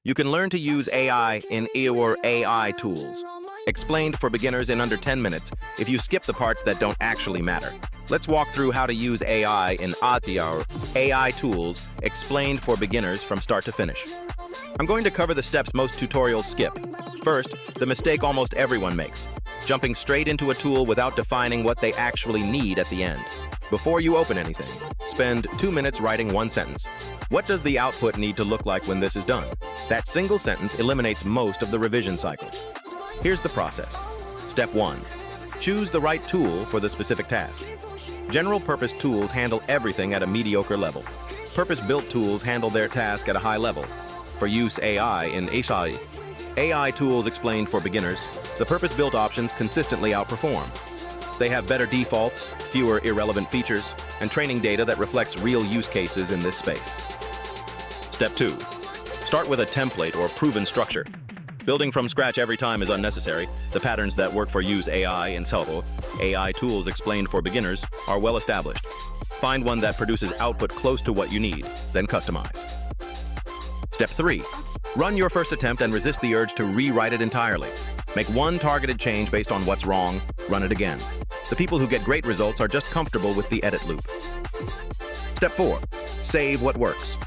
You can learn to use AI in your AI tools. Explained for beginners in under 10 minutes if you skip the parts that don't actually matter. Let's walk through how to use AI in your AI tools, explained for beginners from start to finish. I'm going to cover the steps most tutorials skip. First, the mistake almost everyone makes, jumping straight into a tool without defining what they actually need at the end. Before you open anything, spend 2 minutes writing one sentence. What does the output need to look like when this is done? That single sentence eliminates most of the revision cycles. Here's the process. Step 1. Choose the right tool for the specific task. General-purpose tools handle everything at a mediocre level. Purpose-built tools handle their task at a high level. For use AI in AI tools explained for beginners, the purpose-built options consistently outperform. They have better defaults, fewer irrelevant features, and training data that reflects real use cases in this space. Step 2. Start with a template or proven structure. Building from scratch every time is unnecessary. The patterns that work for use AI and AI tools explained for beginners are well established. Find one that produces output close to what you need, then customize. Step 3. Run your first attempt and resist the urge to rewrite it entirely. Make one targeted change based on what's wrong, run it again. The people who get great results are just comfortable with the edit loop. Step 4. Save what works.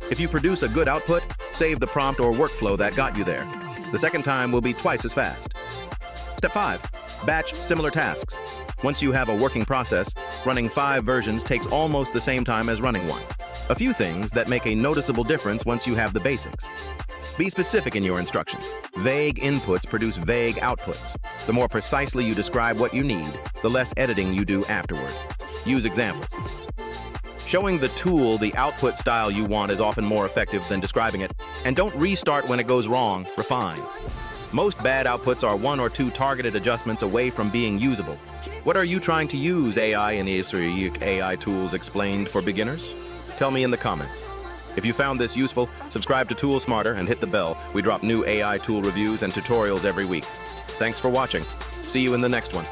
If you produce a good output, save the prompt or workflow that got you there. The second time will be twice as fast. Step 5. Batch similar tasks. Once you have a working process, running 5 versions takes almost the same time as running one. A few things that make a noticeable difference once you have the basics. Be specific in your instructions. Vague inputs produce vague outputs. The more precisely you describe what you need, the less editing you do afterward. Use examples. Showing the tool the output style you want is often more effective than describing it, and don't restart when it goes wrong, refine. Most bad outputs are 1 or 2 targeted adjustments away from being usable. What are you trying to use AI in AI tools explained for beginners? Tell me in the comments. If you found this useful, subscribe to ToolSmarter and hit the bell. We drop new AI tool reviews and tutorials every week. Thanks for watching. See you in the next one.